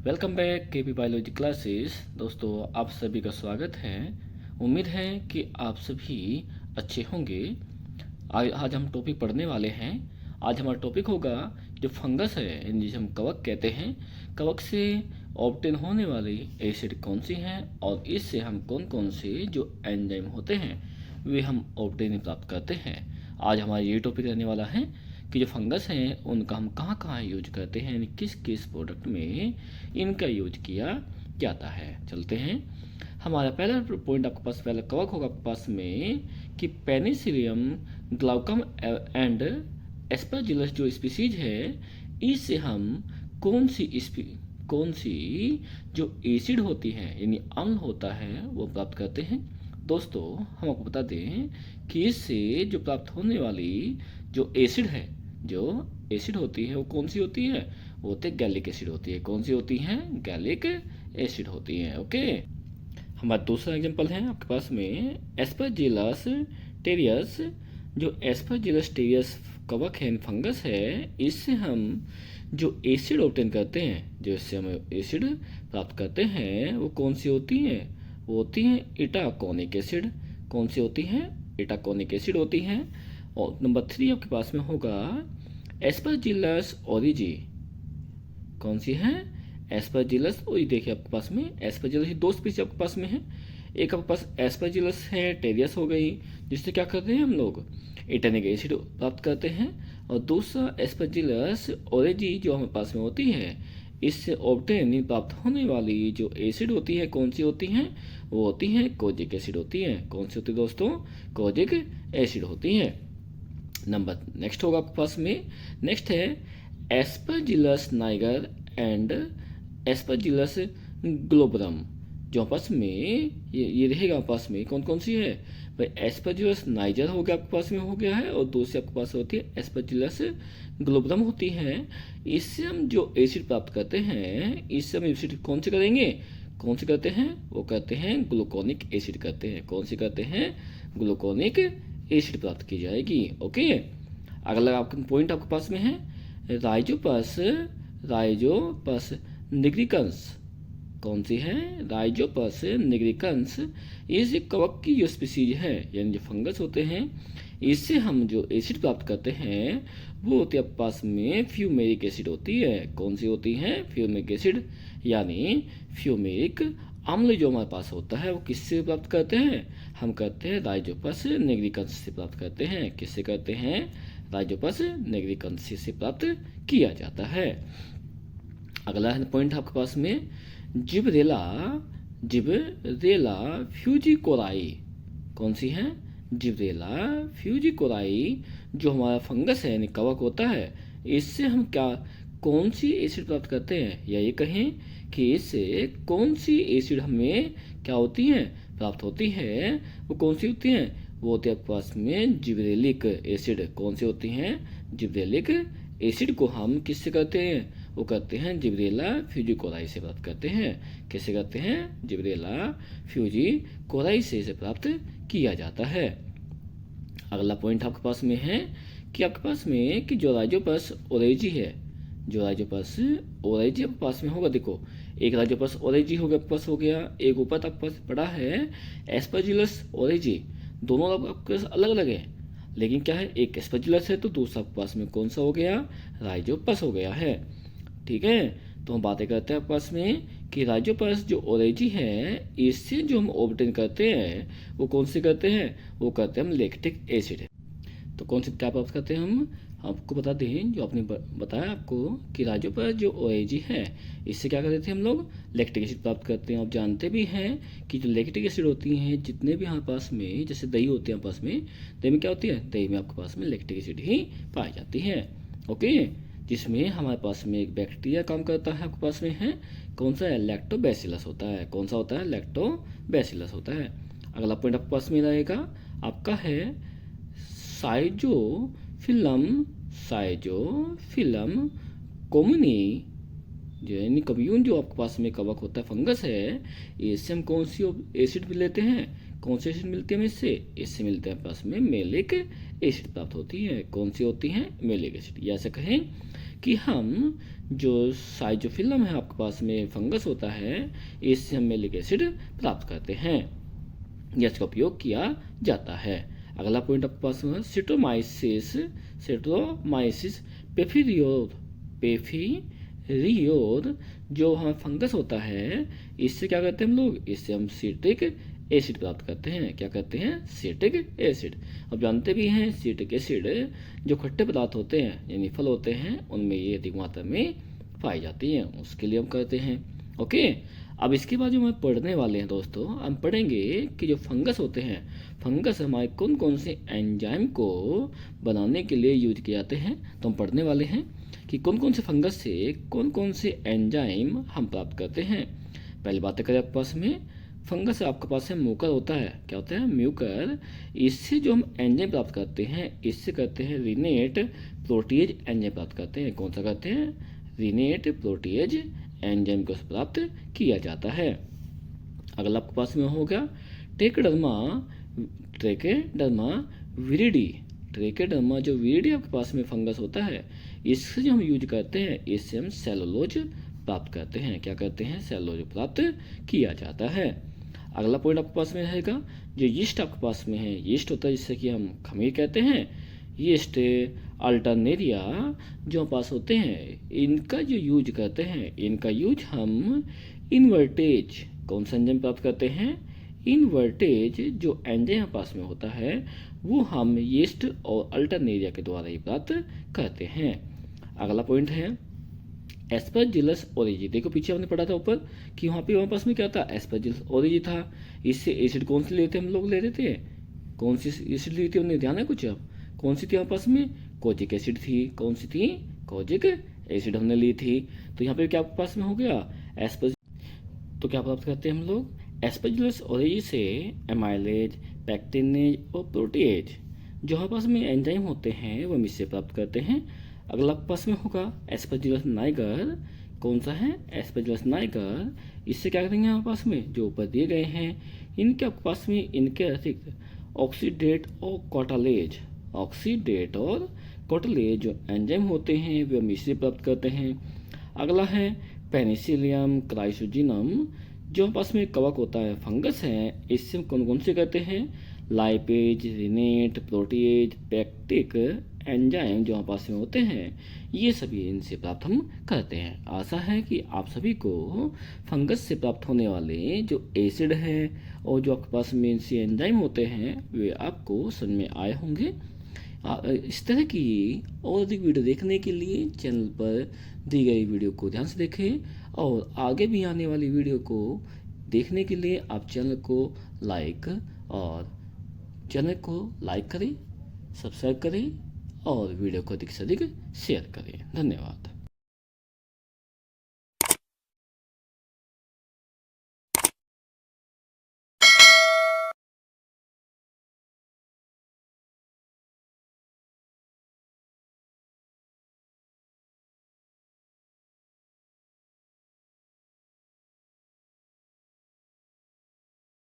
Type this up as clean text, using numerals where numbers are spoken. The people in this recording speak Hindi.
वेलकम बैक के पी बायोलॉजी क्लासेस। दोस्तों, आप सभी का स्वागत है। उम्मीद है कि आप सभी अच्छे होंगे। आज हम टॉपिक पढ़ने वाले हैं। आज हमारा टॉपिक होगा जो फंगस है, यानी जिसे हम कवक कहते हैं। कवक से ऑब्टेन होने वाली एसिड कौन सी हैं और इससे हम कौन कौन से जो एंजाइम होते हैं वे हम ऑब्टेन प्राप्त करते हैं। आज हमारा ये टॉपिक रहने वाला है कि जो फंगस हैं उनका हम कहाँ कहाँ यूज करते हैं, यानी किस किस प्रोडक्ट में इनका यूज किया जाता है। चलते हैं। हमारा पहला पॉइंट आपके पास, पहला कवक होगा आपके पास में कि पेनिसिलियम ग्लाउकम एंड एस्परजिलस जो स्पीसीज है, इससे हम कौन सी जो एसिड होती है यानी अम्ल होता है वो प्राप्त करते हैं। दोस्तों, हम आपको बता दें कि इससे जो प्राप्त होने वाली जो एसिड है, जो एसिड होती है वो कौन सी होती है, वो होती है गैलिक एसिड होती है। कौन सी होती है? गैलिक एसिड होती है। ओके। हमारा दूसरा एग्जांपल है आपके पास में एस्परजिलस टेरियस। जो एस्परजिलस टेरियस कवक है, फंगस है, इससे हम जो एसिड ऑब्टेन करते हैं, जो इससे हम एसिड प्राप्त करते हैं, वो कौन सी होती है? वो होती है इटाकोनिक एसिड। कौन सी होती है? इटाकोनिक एसिड होती है। और नंबर 3 आपके पास में होगा एस्परजिलस ओरिजी। कौन सी है? एस्परजिलस ओरिजी। देखिए आपके पास में एस्परजिलस दो स्पीशीज आपके पास में है। एक आपके पास एस्परजिलस है टेरियस हो गई, जिससे क्या करते हैं हम लोग इटानिक एसिड प्राप्त करते हैं। और दूसरा एस्परजिलस ओरिजी जो हमारे पास में होती है, इससे ऑब्टेन प्राप्त होने वाली जो एसिड होती है, कौन सी होती है? वो होती है कोजिक एसिड होती है। कौन सी होती है दोस्तों? कोजिक एसिड होती है। नंबर नेक्स्ट होगा आपके पास में, नेक्स्ट है एस्परजिलस नाइगर एंड एस्परजिलस ग्लोबरम। जो आपस में ये रहेगा आपस में कौन कौन सी है भाई? एस्परजिलस नाइजर हो गया आपके पास में, हो गया है। और दूसरी आपके पास होती है एस्परजिलस ग्लोबरम होती है। इससे हम जो एसिड प्राप्त करते हैं, इससे हम एसिड कौन से करेंगे? कौन से करते हैं? वो करते हैं ग्लूकोनिक एसिड करते हैं। कौन सी करते हैं? ग्लूकोनिक एसिड प्राप्त की जाएगी। ओके। अगला आपका पॉइंट आपके पास में है राइजोपस निग्रिकन्स। कौन सी है? Rhizopus nigricans. इस कवक की जो स्पीसीज है, यानी जो फंगस होते हैं, इससे हम जो एसिड प्राप्त करते हैं वो होती है आपके पास में फ्यूमेरिक एसिड होती है। कौन सी होती है? फ्यूमेरिक एसिड, यानी फ्यूमेरिक अम्ल जो हमारे पास होता है वो किससे प्राप्त करते हैं? हम करते हैं राइजोपस निग्रिकन्स से प्राप्त करते हैं। किससे करते हैं? राइजोपस निग्रिकन्स से प्राप्त किया जाता है। अगला पॉइंट आपके पास में जिबरेला फ्यूजिकोराई। कौन सी है? जिबरेला फ्यूजिकोराई जो हमारा फंगस है यानी कवक होता है, इससे हम कौन सी एसिड प्राप्त करते हैं, या ये कहें कि इससे कौन सी एसिड हमें क्या होती है? प्राप्त होती है। वो कौन सी होती है? वो होती है आपके पास में जिब्रेलिक एसिड। कौन सी होती हैं? जिब्रेलिक एसिड को हम किससे करते हैं? वो करते हैं जिब्रेला फ्यूजिकोराई से प्राप्त करते हैं। कैसे करते हैं? जिब्रेला फ्यूजिकोराई से इसे प्राप्त किया जाता है। अगला पॉइंट आपके पास में है कि आपके पास में कि जो राइजोपस ओरेजी है, जो राइजोपस ओरेजी आपके पास में होगा। देखो, एक राइजोपस ओरेजी हो गया आपके पास, हो गया। एक ऊपर आपके पास पड़ा है एस्परजिलस ओरेजी। दोनों आपके पास अलग अलग है, लेकिन क्या है, एक एस्परजिलस है तो दूसरा आपके पास में कौन सा हो गया? राइजोपस हो गया है। ठीक है। तो हम बातें करते हैं आपके पास में कि राइजोपस जो ओरेजी है, इससे जो हम ऑब्टेन करते हैं वो कौन से करते हैं? वो करते हैं हम लैक्टिक एसिड। तो कौन से क्या प्राप्त करते हैं हम? आपको बता दें, जो आपने बताया आपको कि राइजोपस जो ओएजी है, इससे क्या करते थे हम लोग? लैक्टिक एसिड प्राप्त करते हैं। आप जानते भी हैं कि जो लैक्टिक एसिड होती हैं, जितने भी हमारे पास में, जैसे दही होती है पास में, दही में क्या होती है? दही में आपके पास में लैक्टिक एसिड ही पाई जाती है। ओके। जिसमें हमारे पास में एक बैक्टीरिया काम करता है, आपके पास में है कौन सा है? लैक्टोबैसिलस होता है। कौन सा होता है? लैक्टोबैसिलस होता है। अगला पॉइंट आपके पास में रहेगा आपका है साइजोफिलम कोम्युनी, जो यानी कम्यून जो आपके पास में कवक होता है, फंगस है, इससे हम कौन सी एसिड भी लेते हैं? कौन सी एसिड मिलती है हमें इससे मिलते हैं पास में मेलिक एसिड प्राप्त होती है। कौन सी होती है? Malic acid. या ऐसे कहें कि हम जो साइटोफिलम है आपके पास में फंगस होता है, इससे हम मैलिक एसिड प्राप्त करते हैं, इसका उपयोग किया जाता है। अगला पॉइंट आपके पास में सिटोमाइसिस। सिटोमाइसिस पेफिरियोर जो हम फंगस होता है, इससे क्या करते हैं हम लोग, इससे हम सिट्रिक एसिड प्राप्त करते हैं। क्या करते हैं, सिट्रिक एसिड। अब जानते भी हैं सिट्रिक एसिड जो खट्टे पदार्थ होते हैं यानी फल होते हैं, उनमें ये अधिक मात्रा में पाई जाती हैं, उसके लिए हम करते हैं। ओके, अब इसके बाद जो हम पढ़ने वाले हैं दोस्तों, हम पढ़ेंगे कि जो फंगस होते हैं, फंगस हमारे कौन कौन से एंजाइम को बनाने के लिए यूज किए जाते हैं। तो हम पढ़ने वाले हैं कि कौन कौन से फंगस से कौन कौन से एंजाइम हम प्राप्त करते हैं। पहली बात करें आपके पास में, फंगस आपके पास है म्यूकर होता है। क्या होता है, म्यूकर। इससे जो हम एंजाइम प्राप्त करते हैं, इससे करते हैं रिनेट प्रोटीएज एंजाइम प्राप्त करते हैं। कौन सा करते हैं, रिनेट प्रोटीएज एंजाइम को प्राप्त किया जाता है। अगला आपके पास में हो गया ट्रेकेडर्मा विरिडी। ट्रेकेडर्मा जो विरिडी आपके पास में फंगस होता है, इससे जो हम यूज करते हैं, इससे हम सेलुलोज प्राप्त करते हैं। क्या करते हैं, सेलुलोज प्राप्त किया जाता है। अगला पॉइंट आपके पास में रहेगा जो यीस्ट आपके पास में है। यीस्ट होता है जिससे कि हम खमीर कहते हैं। यीस्ट अल्टरनेरिया जो पास होते हैं, इनका जो यूज करते हैं, इनका यूज हम इन्वर्टेज, कौन सा एंजाइम प्राप्त करते हैं, इन्वर्टेज जो एंजाइम पास में होता है, वो हम यीस्ट और अल्टरनेरिया के द्वारा ही प्राप्त करते हैं। अगला पॉइंट है एस्परजिलस ओरिजी। देखो पीछे हमने पढ़ा था ऊपर कि वहाँ पे हमारे पास में क्या था, एस्परजिलस ओरिजी था। इससे एसिड कौन सी लेते हम लोग ले रहे थे, कौन सी एसिड ली थी, उन्हें ध्यान है कुछ। अब कौन सी थी हमारे पास में, कोजिक एसिड थी। कौन सी थी, कोजिक एसिड हमने ली थी। तो यहाँ पे क्या आपके पास में हो गया, तो क्या प्राप्त करते हैं हम लोग, एस्परजिलस ओरिजी से एमाइलेज, पैक्टिनेज और प्रोटीएज जो हमारे पास में एंजाइम होते हैं, वो हम इससे प्राप्त करते हैं। अगला पास में होगा एस्परजिलस नाइगर। कौन सा है, एस्परजिलस नाइगर। इससे क्या करेंगे हमारे पास में, जो ऊपर दिए गए हैं, इनके आपके पास में इनके अतिरिक्त ऑक्सीडेट और कोटालेज जो एंजाइम होते हैं, वे हम इससे प्राप्त करते हैं। अगला है पेनिसिलियम क्राइसोजिनम जो हमारे पास में कवक होता है, फंगस है। इससे हम कौन कौन से करते हैं, लाइपेज, रिनेट, प्रोटीएज, पैक्टिक एंजाइम जो हमारे पास में होते हैं, ये सभी इनसे प्राप्त हम करते हैं। आशा है कि आप सभी को फंगस से प्राप्त होने वाले जो एसिड है और जो आपके पास में इनसे एंजाइम होते हैं, वे आपको समझ में आए होंगे। इस तरह की और अधिक वीडियो देखने के लिए चैनल पर दी गई वीडियो को ध्यान से देखें, और आगे भी आने वाली वीडियो को देखने के लिए आप चैनल को लाइक करें, सब्सक्राइब करें और वीडियो को अधिक से अधिक शेयर करें। धन्यवाद।